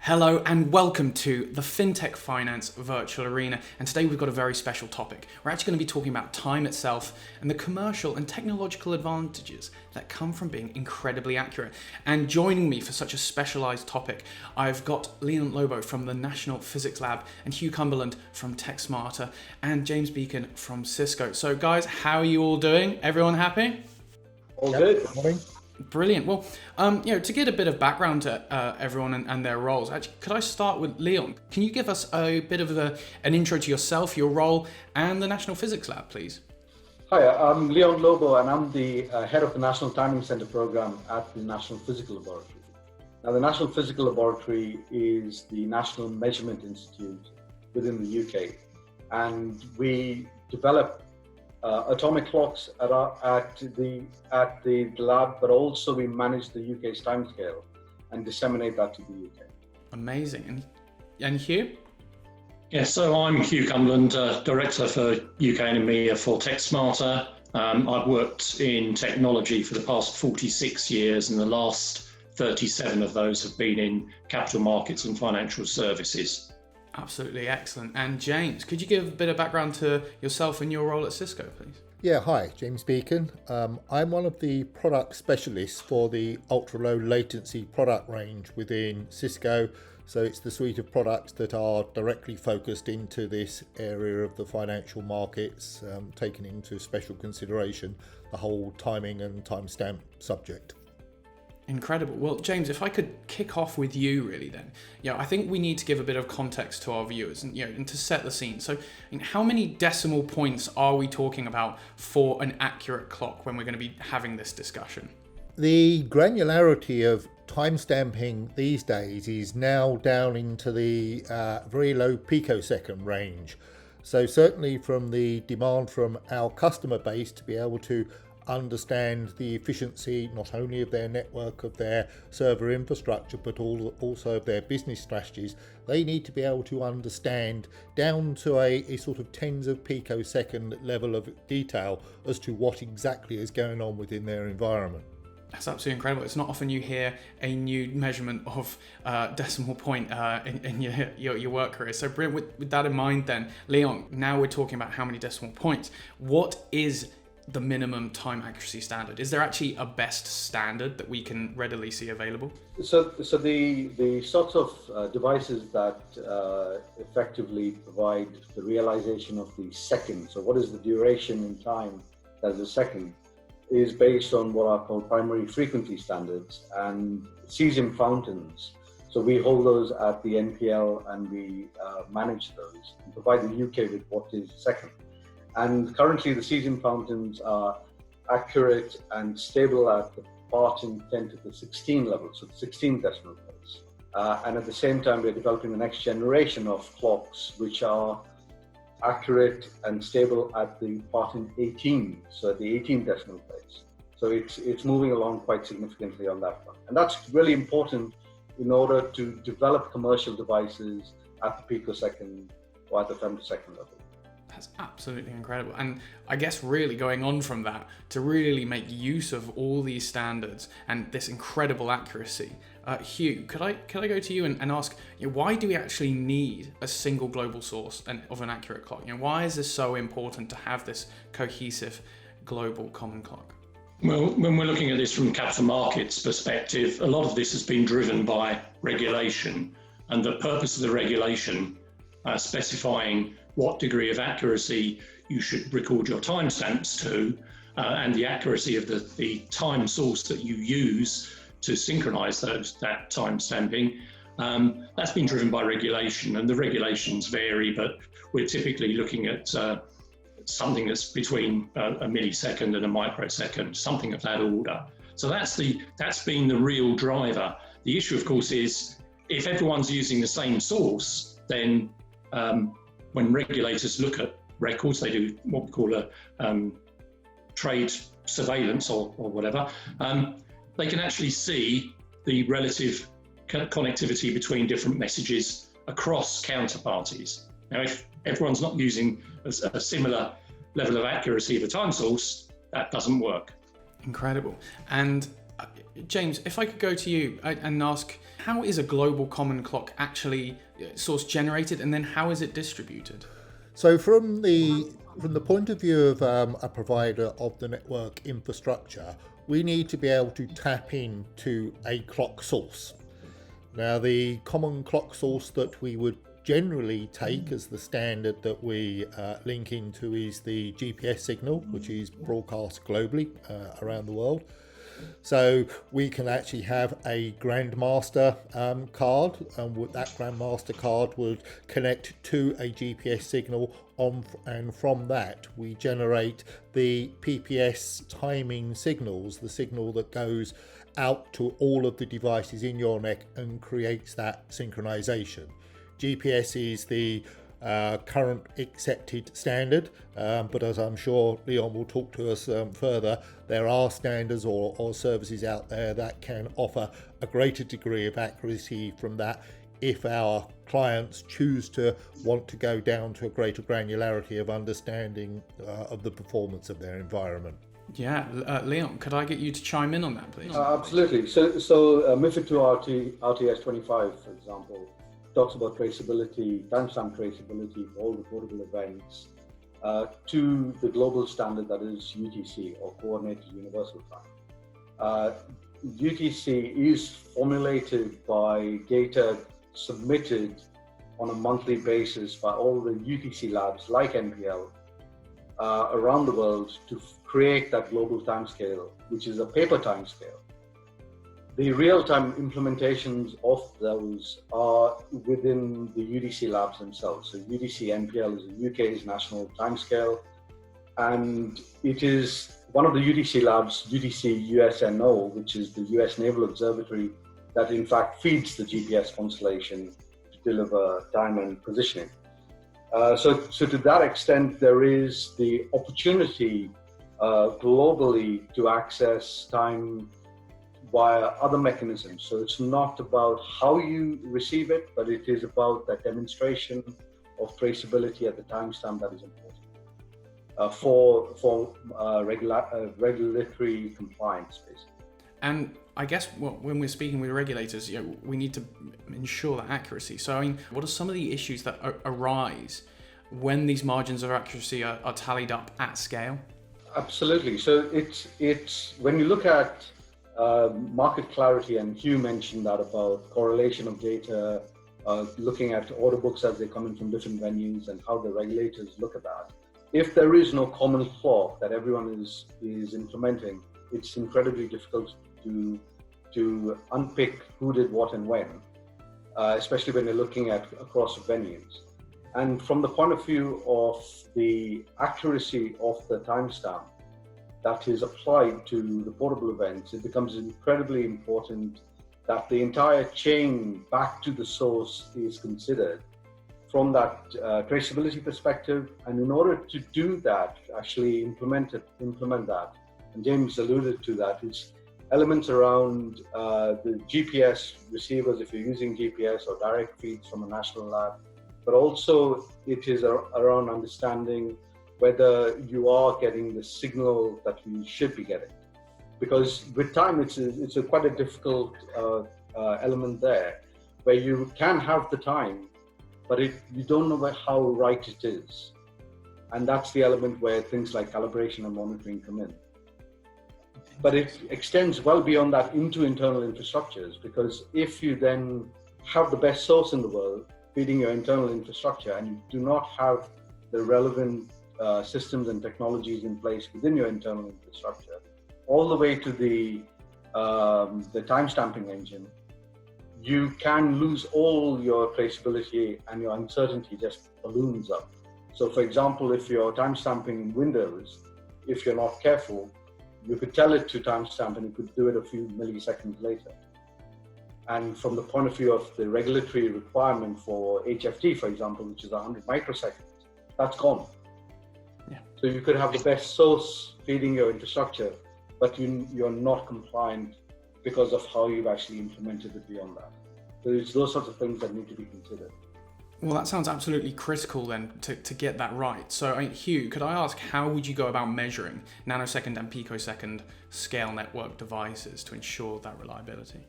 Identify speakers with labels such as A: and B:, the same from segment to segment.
A: Hello and welcome to the FinTech Finance Virtual Arena, and today we've got a very special topic. We're actually going to be talking about time itself and the commercial and technological advantages that come from being incredibly accurate. And joining me for such a specialised topic, I've got Lobo from the National Physics Lab and Hugh Cumberland from txtsmarter and James Beeken from Cisco. So guys, how are you all doing? Everyone happy?
B: All good. Good morning.
A: Brilliant. Well, to get a bit of background to everyone and their roles, actually, could I start with Leon? Can you give us a bit of an intro to yourself, your role, and the National Physics Lab, please?
B: Hi, I'm Leon Lobo, and I'm the head of the National Timing Center program at the National Physical Laboratory. Now, the National Physical Laboratory is the National Measurement Institute within the UK, and we develop atomic clocks at the lab, but also we manage the UK's timescale and disseminate that to the UK.
A: Amazing. And Hugh?
C: Yeah, so I'm Hugh Cumberland, Director for UK and EMEA for txtsmarter. I've worked in technology for the past 46 years, and the last 37 of those have been in capital markets and financial services.
A: Absolutely excellent. And James, could you give a bit of background to yourself and your role at Cisco, please?
D: Yeah, hi, James Beeken. I'm one of the product specialists for the ultra-low latency product range within Cisco. So it's the suite of products that are directly focused into this area of the financial markets, taking into special consideration the whole timing and timestamp subject.
A: Incredible. Well, James, if I could kick off with you really then. I think we need to give a bit of context to our viewers and to set the scene. So how many decimal points are we talking about for an accurate clock when we're going to be having this discussion?
D: The granularity of timestamping these days is now down into the very low picosecond range. So certainly from the demand from our customer base to be able to understand the efficiency not only of their network, of their server infrastructure, but also of their business strategies, they need to be able to understand down to a sort of tens of picosecond level of detail as to what exactly is going on within their environment.
A: That's absolutely incredible. It's not often you hear a new measurement of decimal point in your work career. So brilliant. With that in mind then, Leon, now we're talking about how many decimal points. What is the minimum time accuracy standard? Is there actually a best standard that we can readily see available?
B: So the sorts of devices that effectively provide the realization of the second, so what is the duration in time as a second, is based on what are called primary frequency standards and cesium fountains. So we hold those at the NPL and we manage those and provide the UK with what is second. And currently the cesium fountains are accurate and stable at the parting 10 to the 16 level, so the 16 decimal place. And at the same time, we're developing the next generation of clocks, which are accurate and stable at the parting 18, so at the 18 decimal place. So it's moving along quite significantly on that front. And that's really important in order to develop commercial devices at the picosecond or at the femtosecond level.
A: That's absolutely incredible. And I guess really going on from that, to really make use of all these standards and this incredible accuracy, Hugh, could I go to you and ask, why do we actually need a single global source of an accurate clock? Why is this so important to have this cohesive global common clock?
C: Well, when we're looking at this from capital markets perspective, a lot of this has been driven by regulation, and the purpose of the regulation specifying what degree of accuracy you should record your timestamps to, and the accuracy of the time source that you use to synchronize that timestamping. That's been driven by regulation, and the regulations vary, but we're typically looking at something that's between a millisecond and a microsecond, something of that order. So that's been the real driver. The issue, of course, is if everyone's using the same source, then when regulators look at records, they do what we call a trade surveillance or whatever, they can actually see the relative connectivity between different messages across counterparties. Now, if everyone's not using a similar level of accuracy of a time source, that doesn't work.
A: Incredible. And James, if I could go to you and ask, how is a global common clock actually source generated, and then how is it distributed?
D: So from the point of view of a provider of the network infrastructure, we need to be able to tap into a clock source. Now, the common clock source that we would generally take as the standard that we link into is the GPS signal, which is broadcast globally around the world. So we can actually have a Grandmaster card, and that Grandmaster card would connect to a GPS signal and from that we generate the PPS timing signals, the signal that goes out to all of the devices in your neck and creates that synchronization. GPS is the current accepted standard, but as I'm sure Leon will talk to us further, there are standards or services out there that can offer a greater degree of accuracy from that if our clients choose to want to go down to a greater granularity of understanding of the performance of their environment.
A: Yeah, Leon, could I get you to chime in on that, please?
B: Absolutely. So MiFID II RTS 25, for example, talks about traceability, timestamp traceability for all the portable events to the global standard that is UTC, or Coordinated Universal Time. UTC is formulated by data submitted on a monthly basis by all the UTC labs like NPL around the world to create that global timescale, which is a paper timescale. The real-time implementations of those are within the UTC labs themselves. So UTC NPL is the UK's national timescale, and it is one of the UTC labs, UTC USNO, which is the US Naval Observatory, that in fact feeds the GPS constellation to deliver time and positioning. So to that extent, there is the opportunity globally to access time via other mechanisms. So it's not about how you receive it, but it is about that demonstration of traceability at the timestamp that is important for regulatory compliance, basically.
A: And I guess when we're speaking with regulators, we need to ensure that accuracy. So, I mean, what are some of the issues that arise when these margins of accuracy are tallied up at scale?
B: Absolutely. So it's when you look at market clarity, and Hugh mentioned that about correlation of data, looking at order books as they come in from different venues and how the regulators look at that. If there is no common clock that everyone is implementing, it's incredibly difficult to unpick who did what and when, especially when you're looking at across venues. And from the point of view of the accuracy of the timestamp that is applied to the portable events, it becomes incredibly important that the entire chain back to the source is considered from that traceability perspective. And in order to do that, actually implement that, and James alluded to that, is elements around the GPS receivers, if you're using GPS, or direct feeds from a national lab, but also it is around understanding whether you are getting the signal that you should be getting. Because with time, it's quite a difficult element there, where you can have the time, but you don't know how right it is. And that's the element where things like calibration and monitoring come in. But it extends well beyond that into internal infrastructures, because if you then have the best source in the world feeding your internal infrastructure, and you do not have the relevant systems and technologies in place within your internal infrastructure, all the way to the timestamping engine, you can lose all your traceability, and your uncertainty just balloons up. So for example, if you're timestamping in Windows, if you're not careful, you could tell it to timestamp and it could do it a few milliseconds later. And from the point of view of the regulatory requirement for HFT, for example, which is 100 microseconds, that's gone.
A: Yeah.
B: So you could have the best source feeding your infrastructure, but you're not compliant because of how you've actually implemented it beyond that. So it's those sorts of things that need to be considered.
A: Well, that sounds absolutely critical then to get that right. So, Hugh, could I ask, how would you go about measuring nanosecond and picosecond scale network devices to ensure that reliability?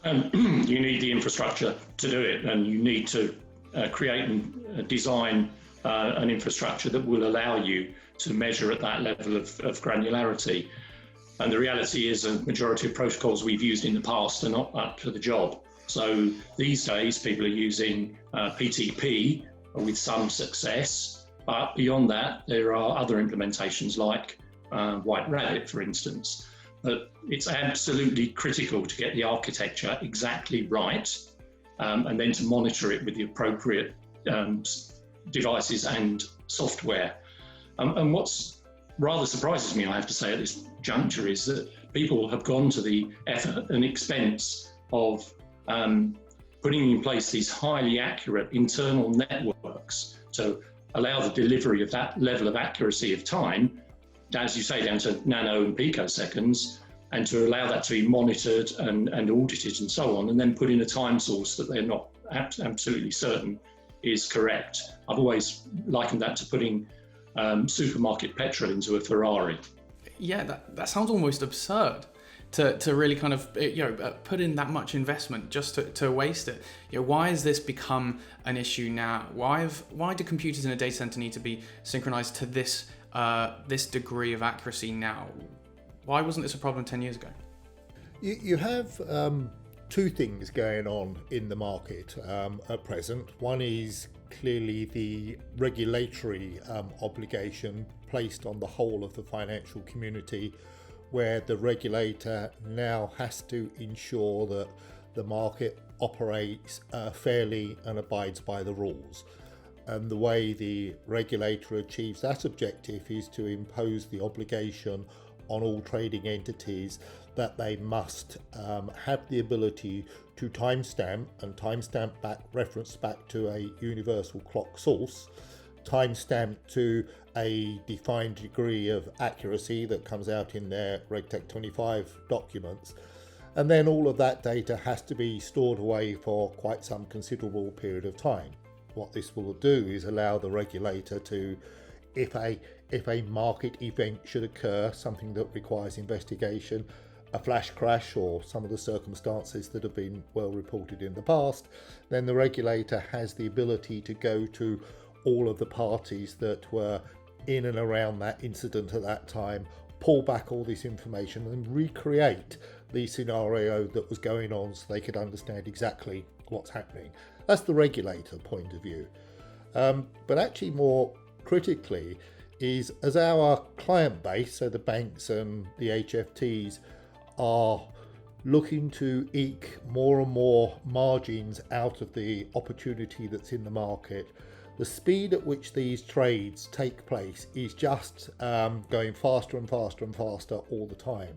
C: You need the infrastructure to do it, and you need to create and design an infrastructure that will allow you to measure at that level of granularity. And the reality is a majority of protocols we've used in the past are not up to the job. So these days, people are using PTP with some success, but beyond that, there are other implementations like White Rabbit, for instance. But it's absolutely critical to get the architecture exactly right, and then to monitor it with the appropriate devices and software. And what's rather surprises me, I have to say, at this juncture is that people have gone to the effort and expense of putting in place these highly accurate internal networks to allow the delivery of that level of accuracy of time, as you say, down to nano and picoseconds, and to allow that to be monitored and audited and so on, and then put in a time source that they're not absolutely certain is correct. I've always likened that to putting supermarket petrol into a Ferrari.
A: Yeah, that sounds almost absurd. To really kind of put in that much investment just to waste it. Why has this become an issue now? Why do computers in a data center need to be synchronized to this degree of accuracy now? Why wasn't this a problem 10 years ago?
D: You have two things going on in the market at present. One is clearly the regulatory obligation placed on the whole of the financial community, where the regulator now has to ensure that the market operates fairly and abides by the rules. And the way the regulator achieves that objective is to impose the obligation on all trading entities that they must have the ability to timestamp and timestamp back, reference back to a universal clock source, timestamp to a defined degree of accuracy that comes out in their RegTech 25 documents, and then all of that data has to be stored away for quite some considerable period of time. What this will do is allow the regulator to, if a market event should occur, something that requires investigation, a flash crash or some of the circumstances that have been well reported in the past, then the regulator has the ability to go to all of the parties that were in and around that incident at that time, pull back all this information and recreate the scenario that was going on so they could understand exactly what's happening. That's the regulator point of view. But actually more critically is, as our client base, so the banks and the HFTs, are looking to eke more and more margins out of the opportunity that's in the market, the speed at which these trades take place is just going faster and faster and faster all the time.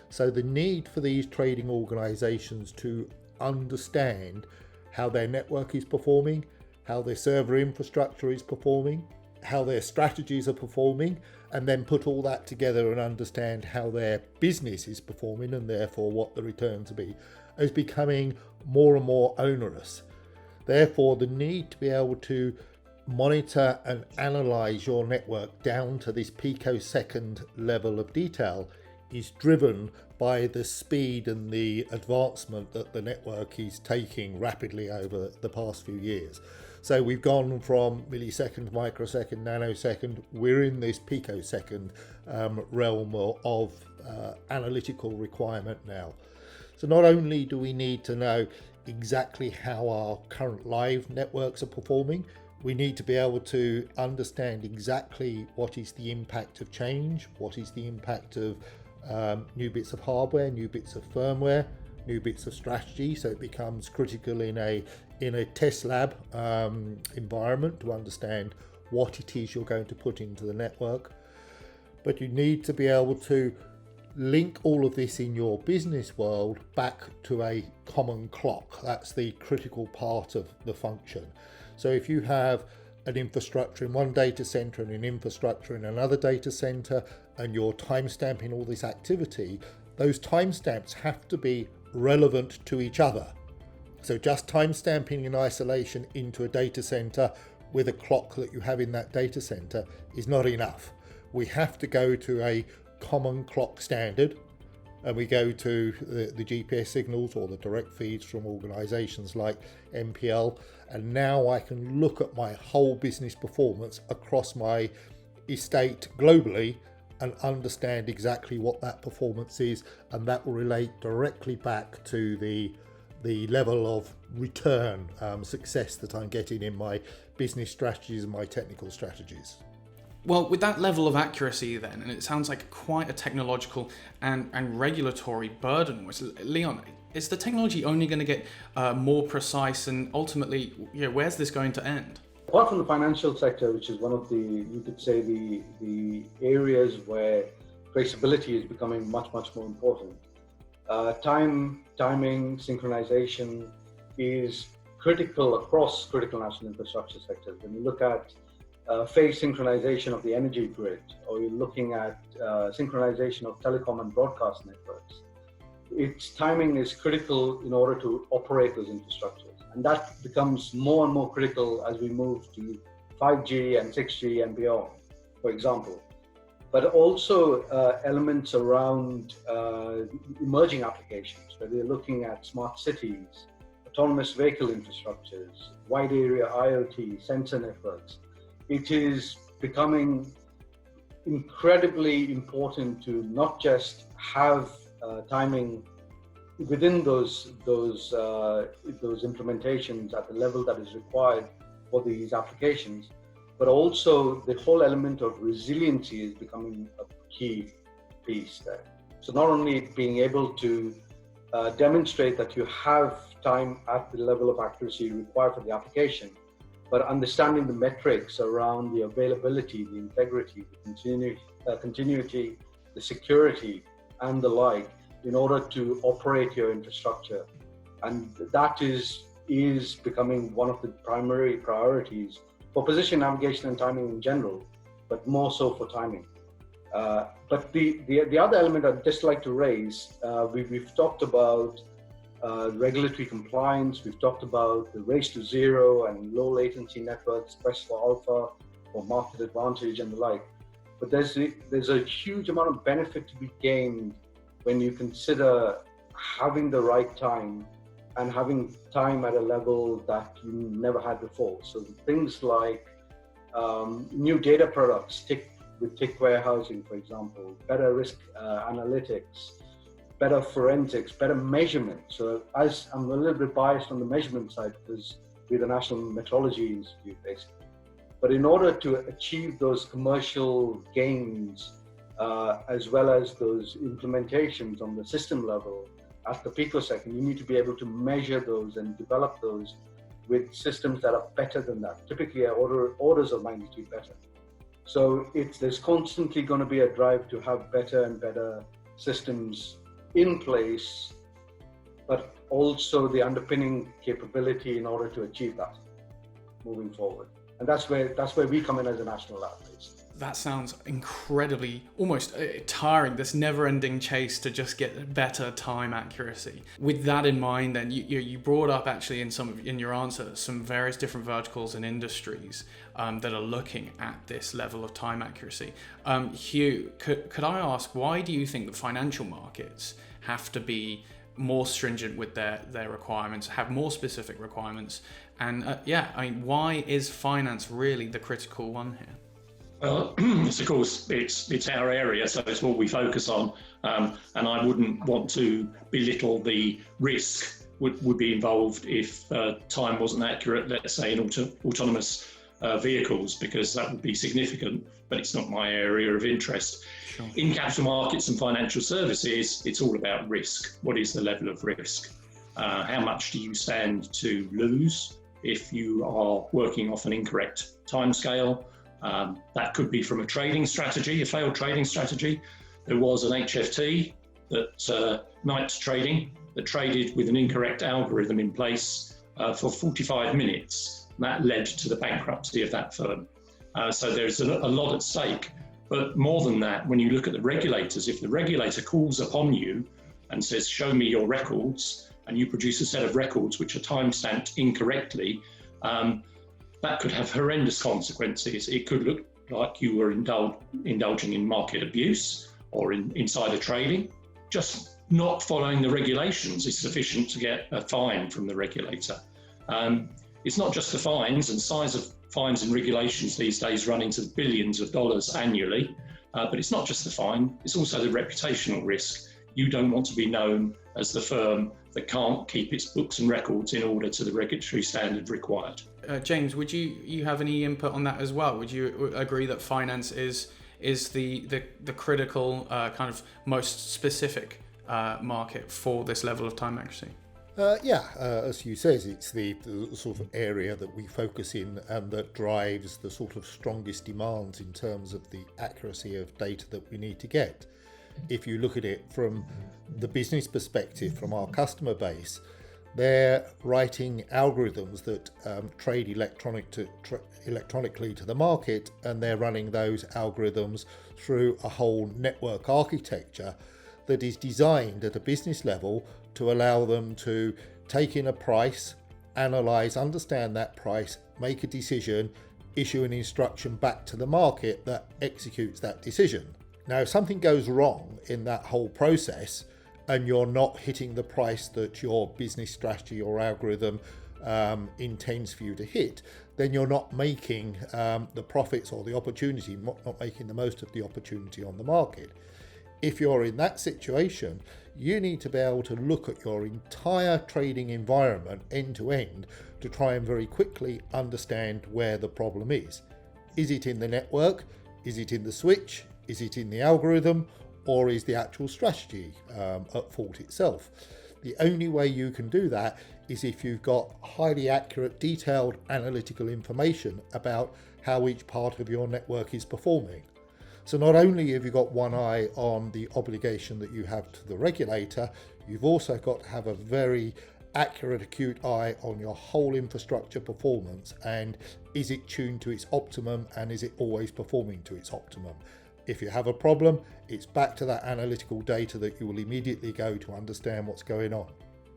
D: So the need for these trading organizations to understand how their network is performing, how their server infrastructure is performing, how their strategies are performing, and then put all that together and understand how their business is performing and therefore what the returns will be, is becoming more and more onerous. Therefore, the need to be able to monitor and analyze your network down to this picosecond level of detail is driven by the speed and the advancement that the network is taking rapidly over the past few years. So we've gone from millisecond, microsecond, nanosecond. We're in this picosecond realm of analytical requirement now. So not only do we need to know exactly how our current live networks are performing, we need to be able to understand exactly what is the impact of change, what is the impact of new bits of hardware, new bits of firmware, new bits of strategy. So it becomes critical in a test lab environment to understand what it is you're going to put into the network. But you need to be able to link all of this in your business world back to a common clock. That's the critical part of the function. So if you have an infrastructure in one data center and an infrastructure in another data center, and you're timestamping all this activity, those timestamps have to be relevant to each other. So just timestamping in isolation into a data center with a clock that you have in that data center is not enough. We have to go to a common clock standard, and we go to the GPS signals or the direct feeds from organizations like MPL, and now I can look at my whole business performance across my estate globally and understand exactly what that performance is, and that will relate directly back to the level of return success that I'm getting in my business strategies and my technical strategies.
A: Well, with that level of accuracy then, and it sounds like quite a technological and regulatory burden, Leon, is the technology only going to get more precise, and ultimately, where's this going to end?
B: Apart from the financial sector, which is one of you could say the areas where traceability is becoming much more important, timing, synchronization is critical across critical national infrastructure sectors. When you look at phase synchronization of the energy grid, or you're looking at synchronization of telecom and broadcast networks, its timing is critical in order to operate those infrastructures. And that becomes more and more critical as we move to 5G and 6G and beyond, for example. But also elements around emerging applications, where we're looking at smart cities, autonomous vehicle infrastructures, wide area IoT, sensor networks. It is becoming incredibly important to not just have timing within those implementations at the level that is required for these applications, but also the whole element of resiliency is becoming a key piece there. So not only being able to demonstrate that you have time at the level of accuracy required for the application, but understanding the metrics around the availability, the integrity, the continuity, the security, and the like, in order to operate your infrastructure. And that is becoming one of the primary priorities for position navigation and timing in general, but more so for timing. But the other element I'd just like to raise, we've talked about regulatory compliance, we've talked about the race to zero and low latency networks, quest for alpha, or market advantage and the like. But there's a huge amount of benefit to be gained when you consider having the right time and having time at a level that you never had before. So things like new data products, with tick warehousing, for example, better risk analytics, better forensics, better measurement. So as I'm a little bit biased on the measurement side because we're the National Metrology Institute, basically. But in order to achieve those commercial gains, as well as those implementations on the system level at the picosecond, you need to be able to measure those and develop those with systems that are better than that, typically orders of magnitude better. So there's constantly going to be a drive to have better and better systems in place, but also the underpinning capability in order to achieve that moving forward. And that's where we come in as a national lab.
A: That sounds incredibly, almost tiring, this never-ending chase to just get better time accuracy. With that in mind, then, you brought up actually in your answer some various different verticals and industries that are looking at this level of time accuracy. Hugh, could I ask, why do you think the financial markets have to be more stringent with their requirements, have more specific requirements? And why is finance really the critical one here?
C: Well, of course, it's our area, so it's what we focus on, and I wouldn't want to belittle the risk would be involved if time wasn't accurate, let's say in autonomous vehicles, because that would be significant, but it's not my area of interest.
A: Sure.
C: In capital markets and financial services, it's all about risk. What is the level of risk? How much do you stand to lose if you are working off an incorrect timescale? That could be from a trading strategy, a failed trading strategy. There was an HFT night trading that traded with an incorrect algorithm in place for 45 minutes. That led to the bankruptcy of that firm. So there's a lot at stake. But more than that, when you look at the regulators, if the regulator calls upon you and says, show me your records, and you produce a set of records which are time-stamped incorrectly, that could have horrendous consequences. It could look like you were indulging in market abuse or in insider trading. Just not following the regulations is sufficient to get a fine from the regulator. It's not just the fines, and size of fines and regulations these days run into billions of dollars annually, but it's not just the fine, it's also the reputational risk. You don't want to be known as the firm that can't keep its books and records in order to the regulatory standard required.
A: James, would you have any input on that as well? Would you agree that finance is the critical kind of most specific market for this level of time accuracy?
D: As Hugh says, it's the sort of area that we focus in and that drives the sort of strongest demands in terms of the accuracy of data that we need to get. If you look at it from the business perspective, from our customer base, they're writing algorithms that trade electronically to the market, and they're running those algorithms through a whole network architecture that is designed at a business level to allow them to take in a price, analyse, understand that price, make a decision, issue an instruction back to the market that executes that decision. Now, if something goes wrong in that whole process and you're not hitting the price that your business strategy or algorithm intends for you to hit, then you're not making the profits or the opportunity, not making the most of the opportunity on the market. If you're in that situation, you need to be able to look at your entire trading environment end to end to try and very quickly understand where the problem is. Is it in the network? Is it in the switch? Is it in the algorithm? Or is the actual strategy at fault itself? The only way you can do that is if you've got highly accurate, detailed analytical information about how each part of your network is performing. So not only have you got one eye on the obligation that you have to the regulator, you've also got to have a very accurate, acute eye on your whole infrastructure performance, and is it tuned to its optimum, and is it always performing to its optimum? If you have a problem, it's back to that analytical data that you will immediately go to understand what's going on.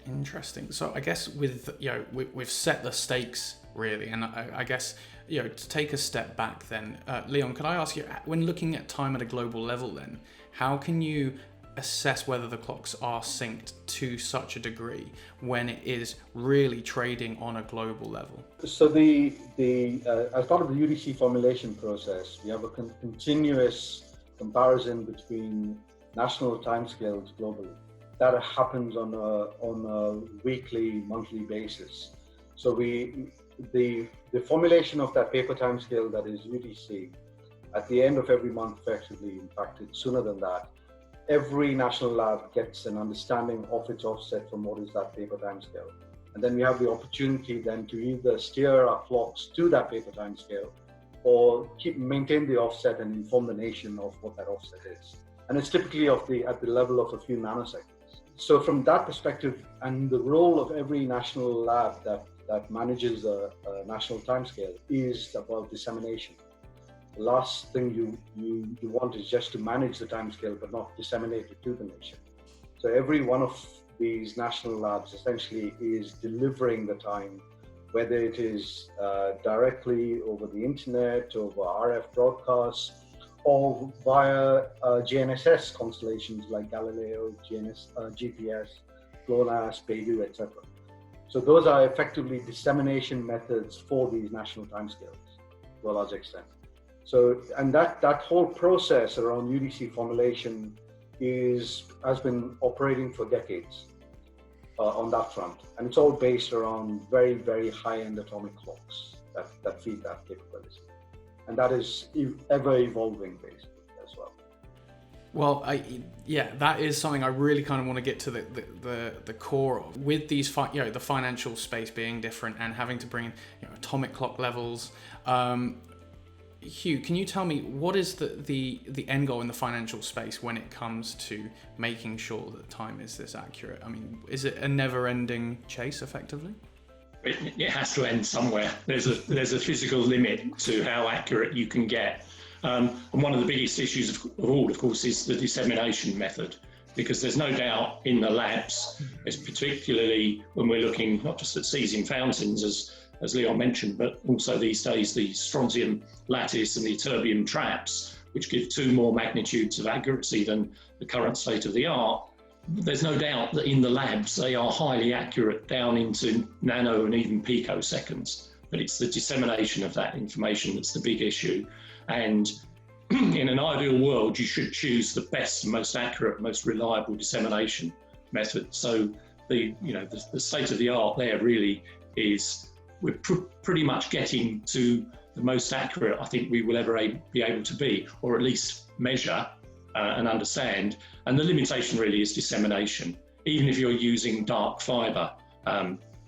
A: Interesting. So I guess we've set the stakes really, and I guess to take a step back then, Leon, could I ask you, when looking at time at a global level then, how can you assess whether the clocks are synced to such a degree when it is really trading on a global level?
B: So as part of the UDC formulation process, we have a continuous comparison between national timescales globally. That happens on a weekly, monthly basis. So the formulation of that paper timescale that is UDC at the end of every month, effectively, in fact, it's sooner than that. Every national lab gets an understanding of its offset from what is that paper timescale. And then we have the opportunity then to either steer our clocks to that paper timescale or maintain the offset and inform the nation of what that offset is. And it's typically at the level of a few nanoseconds. So from that perspective, and the role of every national lab that manages a national timescale is about dissemination. The last thing you want is just to manage the timescale but not disseminate it to the nation. So every one of these national labs essentially is delivering the time, whether it is directly over the internet, over RF broadcasts, or via GNSS constellations like Galileo, GPS, GLONASS, Beidou, etc. So those are effectively dissemination methods for these national timescales to a large extent. So, and that whole process around UDC formulation has been operating for decades on that front. And it's all based around very, very high-end atomic clocks that feed that capability. And that is ever evolving basically as well.
A: Well, that is something I really kind of want to get to the core of. With these, the financial space being different and having to bring atomic clock levels. Hugh, can you tell me what is the end goal in the financial space when it comes to making sure that time is this accurate? I mean, is it a never-ending chase, effectively?
C: It has to end somewhere. There's a physical limit to how accurate you can get. And one of the biggest issues of all, of course, is the dissemination method. because there's no doubt in the labs, it's particularly when we're looking not just at cesium fountains, as Leon mentioned, but also these days the strontium lattice and the ytterbium traps, which give 2 more magnitudes of accuracy than the current state of the art. There's no doubt that in the labs they are highly accurate down into nano and even picoseconds, but it's the dissemination of that information that's the big issue. And in an ideal world, you should choose the best, most accurate, most reliable dissemination method. So the state of the art there really is we're pretty much getting to the most accurate I think we will ever be able to be, or at least measure and understand. And the limitation really is dissemination. Even if you're using dark fiber,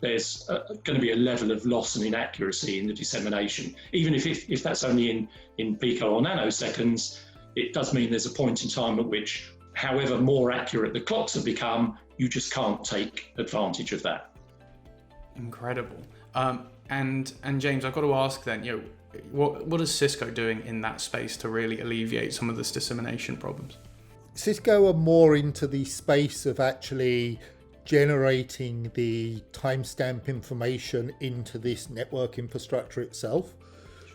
C: there's going to be a level of loss and inaccuracy in the dissemination. Even if that's only in pico or nanoseconds, it does mean there's a point in time at which, however more accurate the clocks have become, you just can't take advantage of that.
A: Incredible. And James, I've got to ask then, what is Cisco doing in that space to really alleviate some of this dissemination problems?
D: Cisco are more into the space of actually generating the timestamp information into this network infrastructure itself.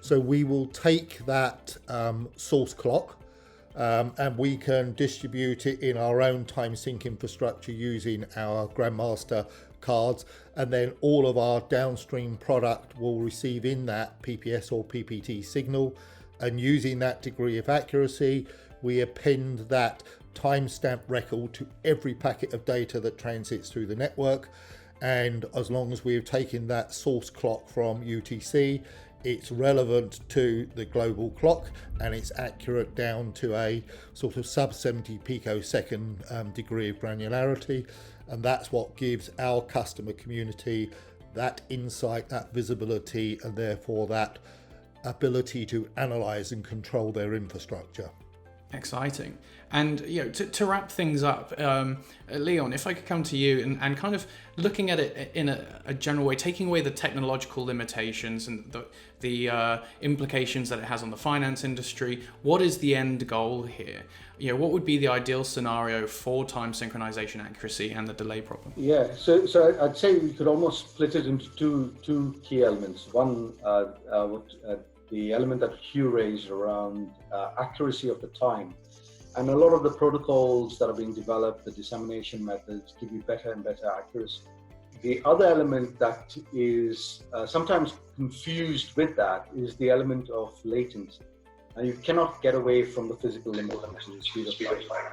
D: So we will take that source clock and we can distribute it in our own time sync infrastructure using our Grandmaster cards, and then all of our downstream product will receive in that PPS or PPT signal, and using that degree of accuracy we append that timestamp record to every packet of data that transits through the network. And as long as we've taken that source clock from UTC, it's relevant to the global clock and it's accurate down to a sort of sub 70 picosecond degree of granularity. And that's what gives our customer community that insight, that visibility, and therefore that ability to analyze and control their infrastructure.
A: Exciting. And to wrap things up, Leon, if I could come to you and kind of looking at it in a general way, taking away the technological limitations and the implications that it has on the finance industry, what is the end goal here? What would be the ideal scenario for time synchronization accuracy and the delay problem?
B: Yeah, so I'd say we could almost split it into two key elements. One, the element that Hugh raised around accuracy of the time. And a lot of the protocols that are being developed, the dissemination methods, give you better and better accuracy. The other element that is sometimes confused with that is the element of latency. And you cannot get away from the physical limit, which is the speed of light.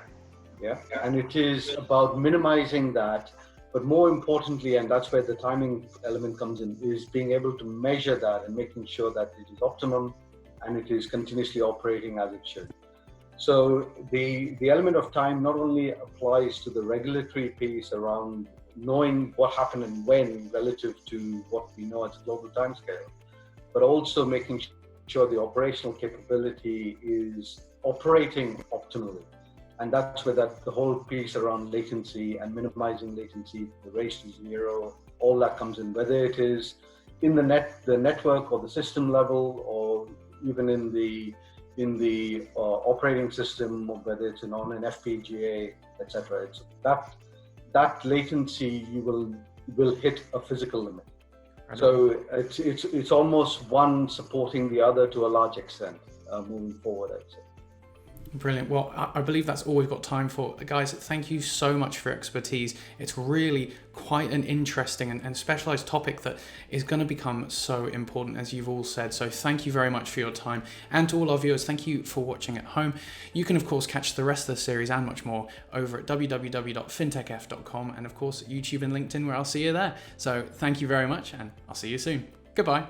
B: Yeah, and it is about minimizing that. But more importantly, and that's where the timing element comes in, is being able to measure that and making sure that it is optimum and it is continuously operating as it should. So the element of time not only applies to the regulatory piece around knowing what happened and when relative to what we know as global timescale, but also making sure the operational capability is operating optimally. And that's where the whole piece around latency and minimizing latency, the race to zero, all that comes in, whether it is in the network or the system level, or even in the operating system, or whether it's on an FPGA, etc. It's that latency you will hit a physical limit. So it's almost one supporting the other to a large extent moving forward, I'd say.
A: Brilliant. Well, I believe that's all we've got time for. Guys, thank you so much for your expertise. It's really quite an interesting and specialized topic that is going to become so important, as you've all said. So thank you very much for your time. And to all our viewers, thank you for watching at home. You can, of course, catch the rest of the series and much more over at www.fintechf.com, and, of course, YouTube and LinkedIn, where I'll see you there. So thank you very much, and I'll see you soon. Goodbye.